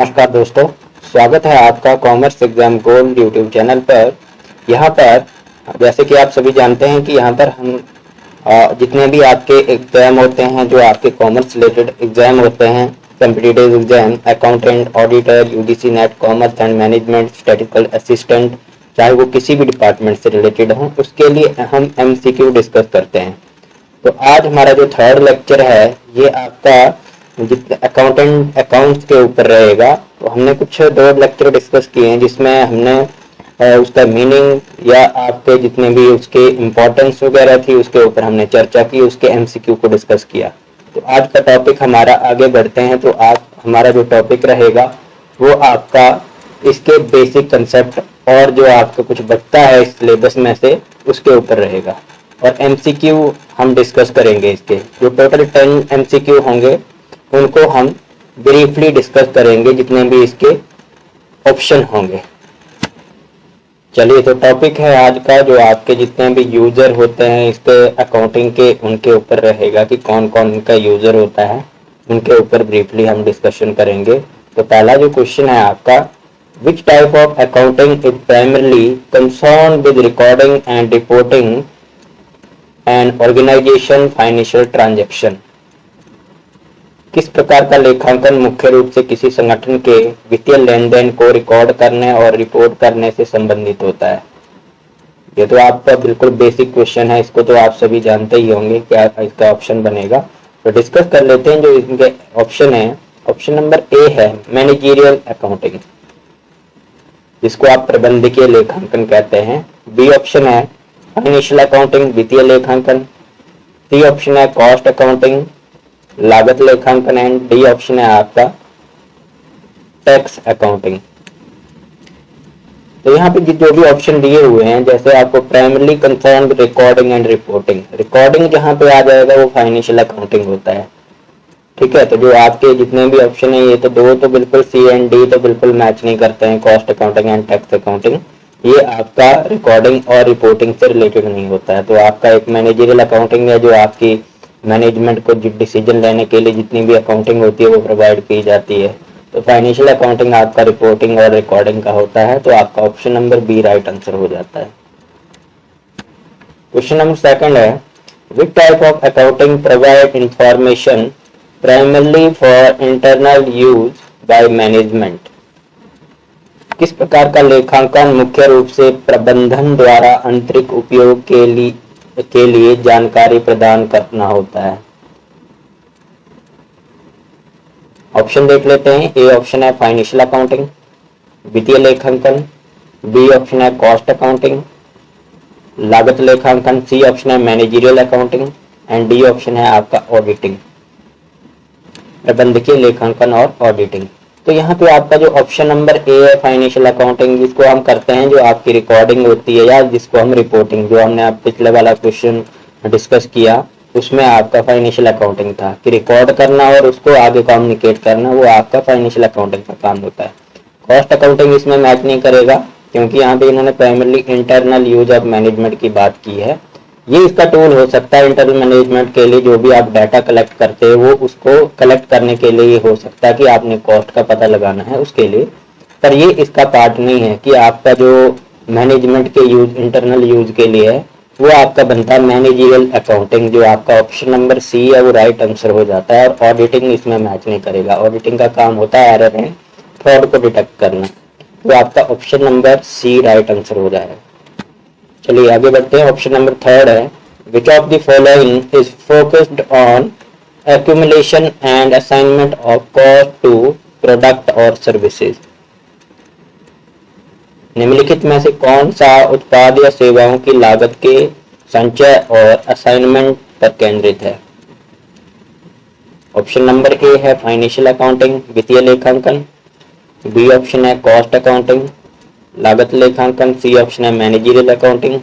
नमस्कार दोस्तों, स्वागत है आपका commerce exam gold YouTube channel पर। यहाँ पर जैसे कि आप सभी जानते हैं कि यहाँ पर हम जितने भी आपके एग्जाम होते हैं, जो आपके कॉमर्स रिलेटेड एग्जाम होते हैं, competitive exam, accountant, auditor, UGC net, commerce and management, statistical assistant, चाहे वो किसी भी डिपार्टमेंट से रिलेटेड हो, उसके लिए हम एमसीक्यू डिस्कस करते हैं। तो आज हमारा जो थर्ड लेक्चर है ये आपका अकाउंट्स के ऊपर रहेगा। तो हमने कुछ दो लेक्चर डिस्कस किए हैं जिसमें हमने उसका मीनिंग या आपके जितने भी उसके इम्पोर्टेंस वगैरह थी उसके ऊपर हमने चर्चा की, उसके एमसीक्यू को डिस्कस किया। तो आज का टॉपिक हमारा आगे बढ़ते हैं। तो आज हमारा जो टॉपिक रहेगा वो आपका इसके बेसिक कंसेप्ट और जो आपका कुछ बचता है इस सिलेबस में से उसके ऊपर रहेगा, और एमसीक्यू हम डिस्कस करेंगे। इसके जो टोटल 10 एमसीक्यू होंगे उनको हम ब्रीफली डिस्कस करेंगे, जितने भी इसके ऑप्शन होंगे। चलिए, तो टॉपिक है आज का जो आपके जितने भी यूजर होते हैं इसके अकाउंटिंग के, उनके ऊपर रहेगा कि कौन कौन इनका यूजर होता है, उनके ऊपर ब्रीफली हम डिस्कशन करेंगे। तो पहला जो क्वेश्चन है आपका, which type of accounting is primarily concern with recording and reporting and organisation financial transaction. किस प्रकार का लेखांकन मुख्य रूप से किसी संगठन के वित्तीय लेन देन को रिकॉर्ड करने और रिपोर्ट करने से संबंधित होता है। ये तो आपका बिल्कुल बेसिक क्वेश्चन है, इसको तो आप सभी जानते ही होंगे क्या इसका ऑप्शन बनेगा। तो डिस्कस कर लेते हैं जो इनके ऑप्शन है। ऑप्शन नंबर ए है मैनेजरियल अकाउंटिंग, जिसको आप प्रबंधकीय लेखांकन कहते हैं। बी ऑप्शन है फाइनेंशियल अकाउंटिंग, वित्तीय लेखांकन। सी ऑप्शन है कॉस्ट अकाउंटिंग, लागत लेखांकन। एंड डी ऑप्शन है आपका टैक्स अकाउंटिंग। तो यहाँ पे जो भी ऑप्शन दिए हुए हैं, जैसे आपको primarily concern recording and reporting, recording जहाँ पे आ जाएगा वो फाइनेंशियल अकाउंटिंग होता है। ठीक है, तो जो आपके जितने भी ऑप्शन है ये तो दो तो बिल्कुल सी एंड डी तो बिल्कुल मैच नहीं करते हैं, cost accounting and tax accounting. ये आपका रिकॉर्डिंग और रिपोर्टिंग से रिलेटेड नहीं होता है। तो आपका एक मैनेजरियल अकाउंटिंग है जो आपकी मैनेजमेंट को डिसीजन लेने के लिए जितनी भी अकाउंटिंग होती है वो प्रोवाइड की जाती है। तो फाइनेंशियल अकाउंटिंग आपका रिपोर्टिंग और रिकॉर्डिंग का होता है। तो आपका option number B right answer हो जाता है। क्वेश्चन नंबर सेकंड है, which type of accounting provide information primarily for internal use by management. किस प्रकार का लेखांकन मुख्य रूप से प्रबंधन द्वारा आंतरिक उपयोग के लिए जानकारी प्रदान करना होता है। ऑप्शन देख लेते हैं। ए ऑप्शन है फाइनेंशियल अकाउंटिंग, वित्तीय लेखांकन। बी ऑप्शन है कॉस्ट अकाउंटिंग, लागत लेखांकन। सी ऑप्शन है managerial accounting and D option है आपका ऑडिटिंग, प्रबंधकीय लेखांकन और ऑडिटिंग। तो यहाँ पे आपका जो ऑप्शन नंबर ए है फाइनेंशियल अकाउंटिंग, जिसको हम करते हैं जो आपकी रिकॉर्डिंग होती है, या जिसको हम रिपोर्टिंग, जो हमने आप पिछले वाला क्वेश्चन डिस्कस किया उसमें आपका फाइनेंशियल अकाउंटिंग था कि रिकॉर्ड करना और उसको आगे कम्युनिकेट करना, वो आपका फाइनेंशियल अकाउंटिंग का काम होता है। कॉस्ट अकाउंटिंग इसमें मैच नहीं करेगा क्योंकि यहाँ पे इन्होंने primarily internal use of management की बात की है। ये इसका टूल हो सकता है इंटरनल मैनेजमेंट के लिए, जो भी आप डाटा कलेक्ट करते हो वो उसको कलेक्ट करने के लिए हो सकता है कि आपने कॉस्ट का पता लगाना है उसके लिए, पर ये इसका पार्ट नहीं है कि आपका जो मैनेजमेंट के यूज इंटरनल यूज के लिए है वो आपका बनता है मैनेजरियल अकाउंटिंग, जो आपका ऑप्शन नंबर सी है वो राइट आंसर हो जाता है। और ऑडिटिंग इसमें मैच नहीं करेगा, ऑडिटिंग का काम होता है एरर एंड फ्रॉड को डिटेक्ट करना। तो आपका option number C right answer हो जाएगा। चलिए आगे बढ़ते हैं। ऑप्शन नंबर थर्ड है, which of the following is focused on accumulation and assignment of cost to product और सर्विसेज। निम्नलिखित में से कौन सा उत्पाद या सेवाओं की लागत के संचय और असाइनमेंट पर केंद्रित है। ऑप्शन नंबर ए है फाइनेंशियल अकाउंटिंग, वित्तीय लेखांकन। बी ऑप्शन है कॉस्ट अकाउंटिंग, लागत लेखांकन। सी ऑप्शन है मैनेजरियल अकाउंटिंग,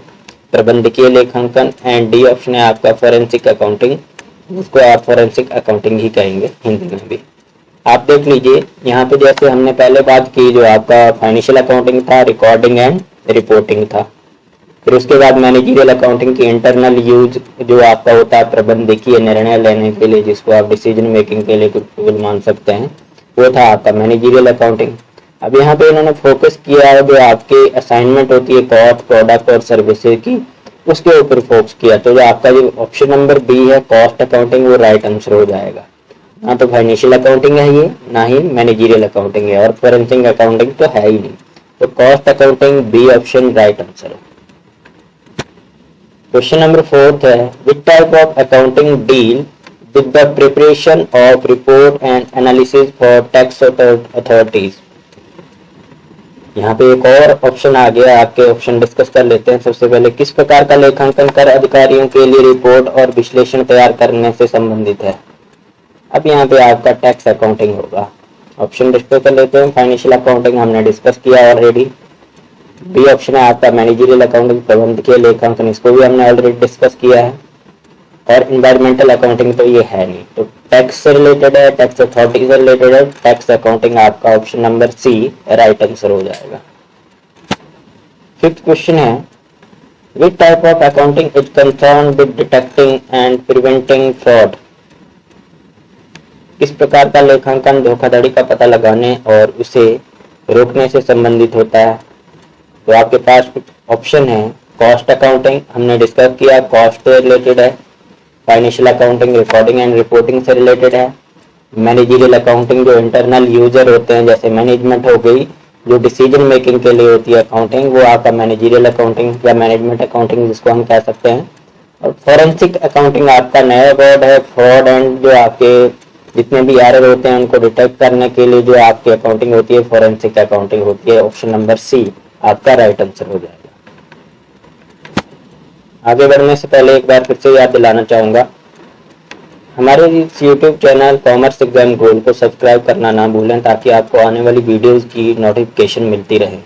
प्रबंधकीय लेखांकन। एंड डी ऑप्शन है आपका फॉरेंसिक अकाउंटिंग, जिसको आप फॉरेंसिक अकाउंटिंग ही कहेंगे हिंदी में भी। आप देख लीजिए यहाँ पे जैसे हमने पहले बात की, जो आपका फाइनेंशियल अकाउंटिंग था, रिकॉर्डिंग एंड रिपोर्टिंग था। फिर उसके बाद मैनेजरियल अकाउंटिंग की इंटरनल यूज जो आपका होता है प्रबंधकीय निर्णय लेने के लिए, जिसको आप डिसीजन मेकिंग के लिए कुछ टूल मान सकते हैं। वो था आपका मैनेजरियल अकाउंटिंग। अब यहाँ पे इन्होंने फोकस किया है जो आपकी असाइनमेंट होती है कॉस्ट, प्रोडक्ट और सर्विसेज की, उसके ऊपर फोकस किया। तो जो आपका जो ऑप्शन नंबर बी है कॉस्ट अकाउंटिंग, वो राइट आंसर हो जाएगा। ना तो फाइनेंशियल अकाउंटिंग है ये, ना ही मैनेजरियल अकाउंटिंग है, और फॉरेंसिक अकाउंटिंग तो है ही नहीं। तो cost accounting B option right answer है। क्वेश्चन नंबर 4 है which type of accounting deal with the preparation of report and analysis for tax authorities. यहाँ पे एक और ऑप्शन आ गया, आपके ऑप्शन डिस्कस कर लेते हैं। सबसे पहले, किस प्रकार का लेखांकन कर अधिकारियों के लिए रिपोर्ट और विश्लेषण तैयार करने से संबंधित है। अब यहाँ पे आपका टैक्स अकाउंटिंग होगा। ऑप्शन डिस्कस कर लेते हैं। फाइनेंशियल अकाउंटिंग हमने डिस्कस किया ऑलरेडी। बी ऑप्शन है आपका मैनेजरियल अकाउंटिंग, प्रबंधकीय लेखांकन, इसको भी हमने ऑलरेडी डिस्कस किया है। और इन्वायरमेंटल अकाउंटिंग तो ये है नहीं। तो टैक्स से रिलेटेड है, टैक्स अथॉरिटी से रिलेटेड है, टैक्स अकाउंटिंग आपका option number C right answer हो जाएगा। 5th क्वेश्चन है which type of accounting is concern with detecting and preventing fraud. किस प्रकार का लेखांकन धोखाधड़ी का पता लगाने और उसे रोकने से संबंधित होता है। तो आपके पास कुछ ऑप्शन है। कॉस्ट अकाउंटिंग हमने डिस्कस किया, कॉस्ट से रिलेटेड है। Financial accounting recording and reporting से रिलेटेड है। मैनेजरियल अकाउंटिंग जो इंटरनल यूजर होते हैं, जैसे मैनेजमेंट हो गई, जो डिसीजन मेकिंग के लिए होती है अकाउंटिंग, वो आपका मैनेजरियल अकाउंटिंग या मैनेजमेंट अकाउंटिंग जिसको हम कह सकते हैं। और फॉरेंसिक अकाउंटिंग आपका नया वर्ड है। फ्रॉड एंड जो आपके जितने भी एरर होते हैं उनको डिटेक्ट करने के लिए जो आपकी अकाउंटिंग होती है फॉरेंसिक अकाउंटिंग होती है। ऑप्शन नंबर सी आपका राइट आंसर हो जाएगा। आगे बढ़ने से पहले एक बार फिर से याद दिलाना चाहूंगा, हमारे इस यूट्यूब चैनल कॉमर्स एग्जाम गोल को सब्सक्राइब करना ना भूलें ताकि आपको आने वाली वीडियोस की नोटिफिकेशन मिलती रहे।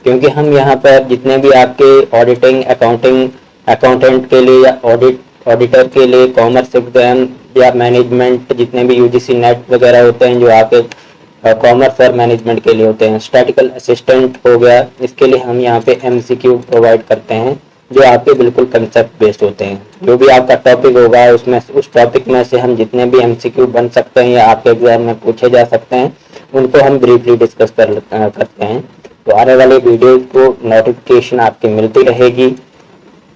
क्योंकि हम यहाँ पर जितने भी आपके ऑडिटिंग, अकाउंटिंग, अकाउंटेंट के लिए या ऑडिटर के लिए कॉमर्स एग्जाम या मैनेजमेंट, जितने भी यूजीसी नेट वगैरह होते हैं जो आपके कॉमर्स और मैनेजमेंट के लिए होते हैं, स्टैटिकल असिस्टेंट हो गया, इसके लिए हम यहाँ पे एमसीक्यू प्रोवाइड करते हैं जो आपके बिल्कुल कंसेप्ट बेस्ड होते हैं। जो भी आपका टॉपिक होगा उसमें उस टॉपिक में से हम जितने भी एमसीक्यू बन सकते हैं या आपके एग्जाम में पूछे जा सकते हैं उनको हम ब्रीफली डिस्कस करते हैं। तो आने वाले वीडियो को नोटिफिकेशन आपकी मिलती रहेगी,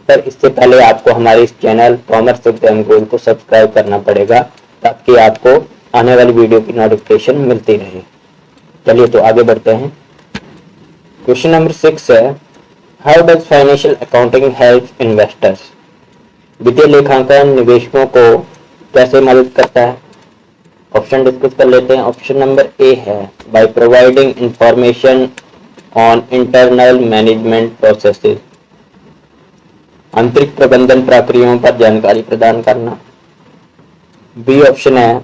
पर इससे पहले आपको हमारे इस चैनल कॉमर्स एग्जाम गोल को सब्सक्राइब करना पड़ेगा ताकि आपको आने वाली वीडियो की नोटिफिकेशन मिलती रहे। चलिए तो आगे बढ़ते हैं। क्वेश्चन नंबर 6 है how does financial accounting help investors. वित्तीय लेखांकन निवेशकों को कैसे मदद करता है। ऑप्शन डिस्कस कर लेते हैं। ऑप्शन नंबर ए है by providing information on internal management processes, आंतरिक प्रबंधन प्रक्रियाओं पर जानकारी प्रदान करना। बी ऑप्शन है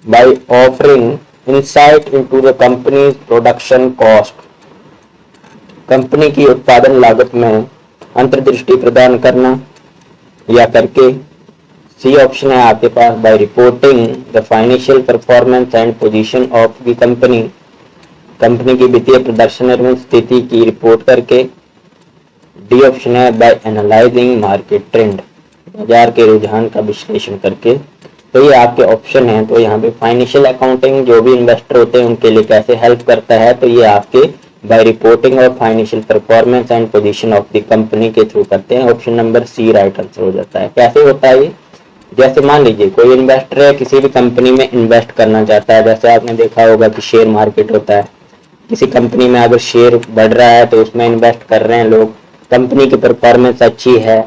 by offering insight into the companies production cost, company की उत्पादन लागत में अंतर्दृष्टि प्रदान करना या करके। सी ऑप्शन है आपके पास by reporting the financial performance and position of the company, company की वित्तीय प्रदर्शन एवं स्थिति की रिपोर्ट करके। डी ऑप्शन है बाय एनालाइजिंग मार्केट ट्रेंड, बाजार के रुझान का विश्लेषण करके। तो ये आपके ऑप्शन हैं। तो यहाँ पे फाइनेंशियल अकाउंटिंग जो भी इन्वेस्टर होते हैं उनके लिए कैसे हेल्प करता है, तो ये आपके by reporting of financial performance and position of the company के थ्रू करते हैं। Option number C right answer हो जाता है। कैसे होता है ये, जैसे मान लीजिए कोई इन्वेस्टर है किसी भी कंपनी में इन्वेस्ट करना चाहता है, जैसे आपने देखा होगा कि शेयर मार्केट होता है, किसी कंपनी में अगर शेयर बढ़ रहा है तो उसमें इन्वेस्ट कर रहे हैं लोग, कंपनी की परफॉर्मेंस अच्छी है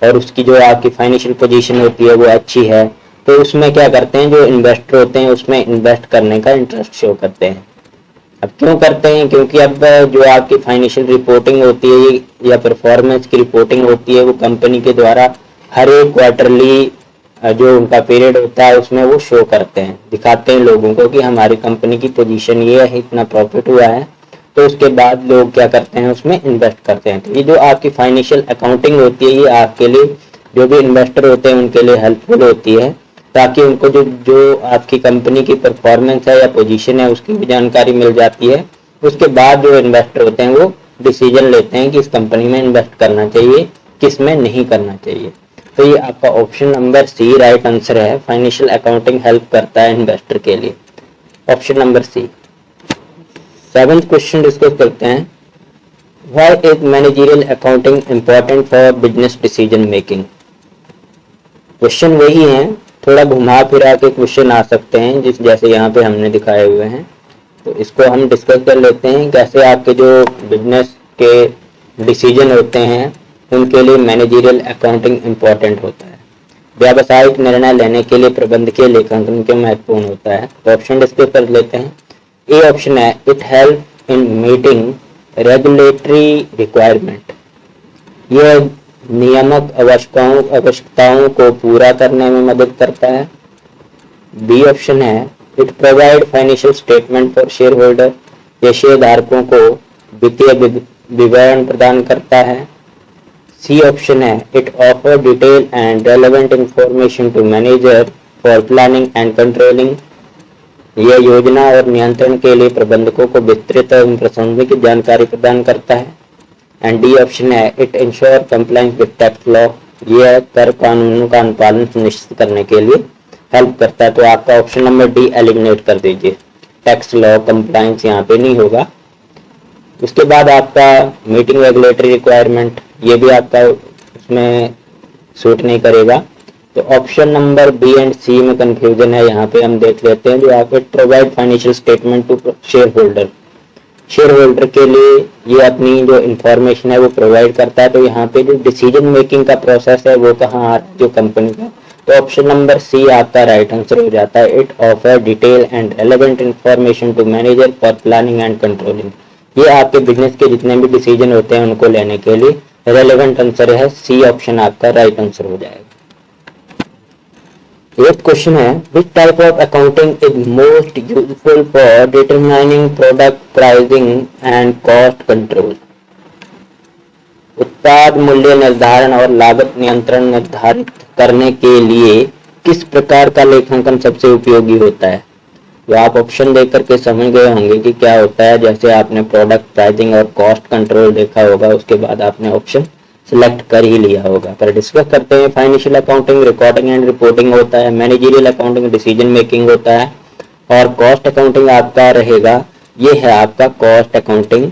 और उसकी जो आपकी फाइनेंशियल पोजीशन होती है वो अच्छी है, तो उसमें क्या करते हैं जो इन्वेस्टर होते हैं उसमें इन्वेस्ट करने का इंटरेस्ट शो करते हैं। अब क्यों करते हैं, क्योंकि अब जो आपकी फाइनेंशियल रिपोर्टिंग होती है या परफॉर्मेंस की रिपोर्टिंग होती है वो कंपनी के द्वारा हर एक क्वार्टरली जो उनका पीरियड होता है उसमें वो शो करते हैं, दिखाते हैं लोगों को कि हमारी कंपनी की पोजीशन ये है, इतना प्रॉफिट हुआ है। तो उसके बाद लोग क्या करते हैं उसमें इन्वेस्ट करते हैं। तो ये जो आपकी फाइनेंशियल अकाउंटिंग होती है ये आपके लिए जो भी इन्वेस्टर होते हैं उनके लिए हेल्पफुल होती है, ताकि उनको जो आपकी कंपनी की परफॉर्मेंस है या पोजीशन है उसकी भी जानकारी मिल जाती है। उसके बाद जो इन्वेस्टर होते हैं वो डिसीजन लेते हैं कि इस कंपनी में इन्वेस्ट करना चाहिए, किस में नहीं करना चाहिए। तो ये आपका option number C right answer है। फाइनेंशियल अकाउंटिंग हेल्प करता है इन्वेस्टर के लिए। Option number C. Seventh question discuss करते हैं, why is managerial accounting important for business decision making. Question वही है, थोड़ा घुमा फिरा के क्वेश्चन आ सकते हैं जिस जैसे यहाँ पे हमने दिखाए हुए हैं, तो इसको हम डिस्कस कर लेते हैं। कैसे आपके जो बिजनेस के डिसीजन होते हैं उनके लिए मैनेजरियल अकाउंटिंग इंपॉर्टेंट होता है। व्यावसायिक निर्णय लेने के लिए प्रबंधकीय लेखांकन के महत्वपूर्ण होता है। तो ऑप्शन डिस्कस कर लेते हैं। ए ऑप्शन है, it help in meeting regulatory requirement, यह नियामक आवश्यकताओं को पूरा करने में मदद करता है। बी ऑप्शन है, it provide financial statement for shareholder, यह शेयरधारकों को वित्तीय विवरण प्रदान करता है। सी ऑप्शन है, it offer detail and relevant information to manager for planning and controlling, यह योजना और नियंत्रण के लिए प्रबंधकों को विस्तृत एवं प्रासंगिक जानकारी प्रदान करता है। एंड डी ऑप्शन है, it ensure compliance with tax law, यह कर कानूनों का अनुपालन सुनिश्चित करने के लिए हेल्प करता है। तो आपका ऑप्शन नंबर डी एलिमिनेट कर दीजिए, टैक्स लॉ कंप्लायंस यहाँ पे नहीं होगा। उसके बाद आपका मीटिंग रेगुलेटरी रिक्वायरमेंट, ये भी आपका उसमें सूट नहीं करेगा। तो ऑप्शन नंबर बी एंड सी में कंफ्यूजन है, यहाँ पे हम देख लेते हैं। जो आपको provide financial statement to shareholder, shareholder के लिए ये अपनी जो इंफॉर्मेशन है वो प्रोवाइड करता है। तो यहाँ पे जो डिसीजन मेकिंग का प्रोसेस है वो कहाँ आ रहा है, जो कंपनी का। तो ऑप्शन नंबर सी आपका राइट आंसर हो जाता है, it offer detail and relevant information to manager for planning and controlling, ये आपके बिजनेस के जितने भी डिसीजन होते हैं उनको लेने के लिए रेलेवेंट आंसर है। सी ऑप्शन आपका राइट आंसर हो जाएगा। एथ क्वेश्चन है, which type of accounting is most useful for determining product pricing and cost control. उत्पाद मूल्य निर्धारण और लागत नियंत्रण निर्धारित करने के लिए किस प्रकार का लेखांकन सबसे उपयोगी होता है। तो आप ऑप्शन देख करके समझ गए होंगे कि क्या होता है। जैसे आपने प्रोडक्ट प्राइसिंग और कॉस्ट कंट्रोल देखा होगा, उसके बाद आपने ऑप्शन सिलेक्ट कर ही लिया होगा। पर डिस्कस करते हैं, financial accounting recording and reporting होता है, मैनेजरियल अकाउंटिंग डिसीजन मेकिंग होता है, और कॉस्ट अकाउंटिंग आपका रहेगा, ये है आपका कॉस्ट अकाउंटिंग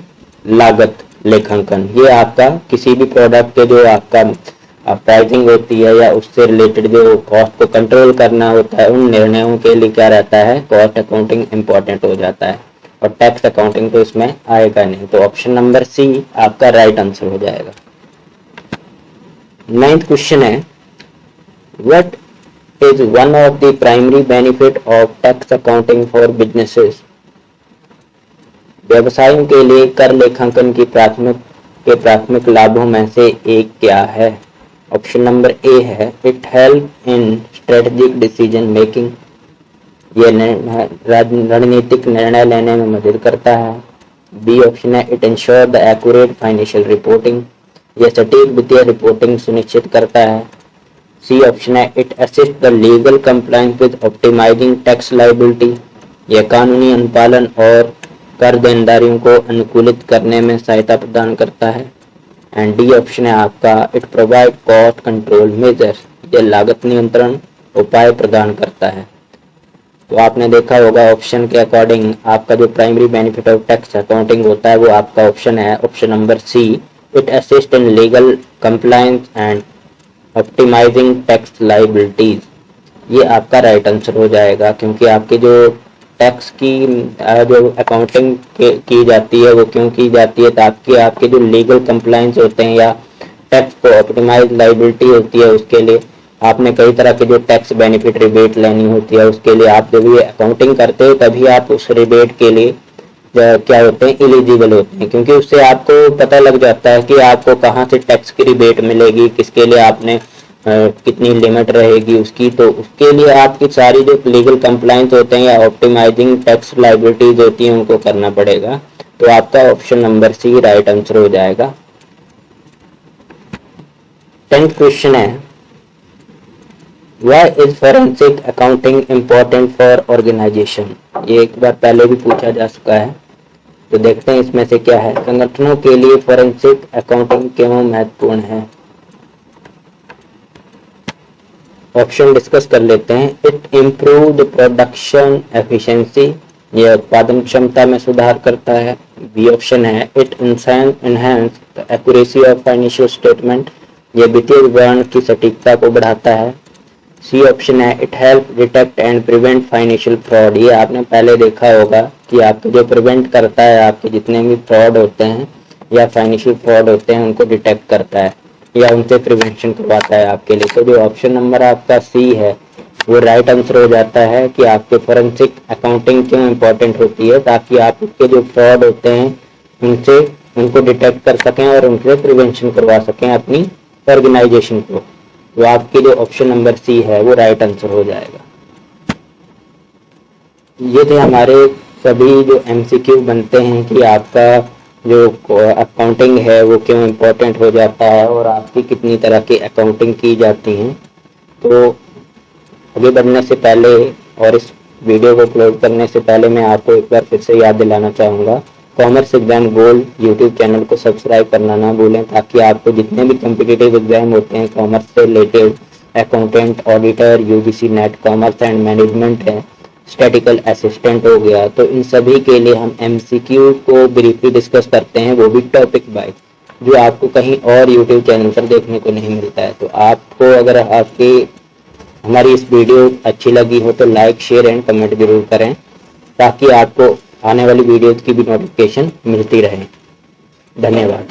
लागत लेखांकन। ये आपका किसी भी प्रोडक्ट के जो आपका प्राइसिंग होती है या उससे रिलेटेड जो कॉस्ट को कंट्रोल करना होता है, उन निर्णयों के लिए क्या रहता है, कॉस्ट अकाउंटिंग इंपॉर्टेंट हो जाता है। और टैक्स अकाउंटिंग तो इसमें आएगा नहीं। तो ऑप्शन नंबर सी आपका राइट आंसर हो जाएगा। 9th क्वेश्चन है, what is one of the primary benefit of tax accounting for businesses. व्यवसायों के लिए कर लेखांकन की प्राथमिक लाभों में से एक क्या है। ऑप्शन नंबर ए है, it help in strategic decision making, यह रणनीतिक निर्णय लेने में मदद करता है। बी ऑप्शन है, it ensure the accurate financial reporting, यह सटीक वित्तीय रिपोर्टिंग सुनिश्चित करता है। सी ऑप्शन है, it assist the legal compliance with optimising tax liability, यह कानूनी अनुपालन और कर देनदारियों को अनुकूलित करने में सहायता प्रदान करता है। एंड डी ऑप्शन है आपका, it provide cost control measures, यह लागत नियंत्रण उपाय प्रदान करता है। तो आपने देखा होगा ऑप्शन के अकॉर्डिंग आपका जो primary benefit of tax accounting होता है वो आपका ऑप्शन है, option number C, it assist in legal compliance and optimising tax liabilities. ये आपका राइट आंसर हो जाएगा, क्योंकि आपकी जो टैक्स की जो अकाउंटिंग की जाती है वो क्यों की जाती है, ताकि आपके जो लीगल कंप्लायंस होते हैं या टैक्स को ऑप्टिमाइज लायबिलिटी होती है, उसके लिए आपने कई तरह के जो टैक्स बेनिफिट रिबेट लेनी होती है, उसके लिए आप जब ये अकाउंटिंग करते हो तभी आप उस रिबेट के लिए क्या होते हैं, एलिजिबल होते हैं। क्योंकि उससे आपको पता लग जाता है कि आपको कहाँ से टैक्स की रिबेट मिलेगी, किसके लिए आपने कितनी लिमिट रहेगी उसकी। तो उसके लिए आपकी सारी जो लीगल कंप्लायंस होते हैं या ऑप्टिमाइजिंग टैक्स लायबिलिटीज होती हैं उनको करना पड़ेगा। तो आपका option number C right answer हो जाएगा। 10th क्वेश्चन है, why is forensic accounting important for organisation. ये एक बार पहले भी पूछा जा चुका है, तो देखते हैं इसमें से क्या है। संगठनों के लिए फॉरेंसिक अकाउंटिंग क्यों महत्वपूर्ण है। ऑप्शन डिस्कस कर लेते हैं। It improve the production efficiency, यह उत्पादन क्षमता में सुधार करता है। बी ऑप्शन है it enhance the accuracy of financial statement, यह वित्तीय विवरण की सटीकता को बढ़ाता है। सी ऑप्शन है it help detect and prevent financial fraud, ये आपने पहले देखा होगा कि आपको जो प्रिवेंट करता है, आपके जितने भी फ्रॉड होते हैं या फाइनेंशियल फ्रॉड होते हैं उनको डिटेक्ट करता है या उनसे प्रिवेंशन करवाता है आपके लिए। तो जो ऑप्शन नंबर आपका सी है वो राइट आंसर हो जाता है कि आपके फोरेंसिक अकाउंटिंग क्यों इम्पोर्टेंट होती है, ताकि आप उसके जो फ्रॉड होते हैं उनको डिटेक्ट कर सकें और उनसे प्रिवेंशन करवा सकें अपनी ऑर्गेनाइजेशन को। तो आपके जो ऑप्शन नंबर सी है वो राइट आंसर हो जाएगा। ये थे हमारे सभी जो एमसीक्यू बनते हैं कि आपका जो अकाउंटिंग है वो क्यों इम्पोर्टेंट हो जाता है और आपकी कितनी तरह की अकाउंटिंग की जाती हैं। तो आगे बढ़ने से पहले और इस वीडियो को अपलोड करने से पहले मैं आपको एक बार फिर से याद दिलाना चाहूँगा, commerce exam gold YouTube channel को सब्सक्राइब करना ना भूलें, ताकि आपको जितने भी कम्पिटिटिव एग्जाम होते हैं कॉमर्स से related, accountant, auditor, UGC net commerce and management है, स्टैटिकल असिस्टेंट हो गया, तो इन सभी के लिए हम एमसीक्यू को ब्रीफली डिस्कस करते हैं, वो भी टॉपिक वाइज, जो आपको कहीं और यूट्यूब चैनल पर देखने को नहीं मिलता है। तो आपको अगर हमारी इस वीडियो अच्छी लगी हो तो लाइक, शेयर एंड कमेंट जरूर करें, ताकि आपको आने वाली वीडियोज की भी नोटिफिकेशन मिलती रहे। धन्यवाद।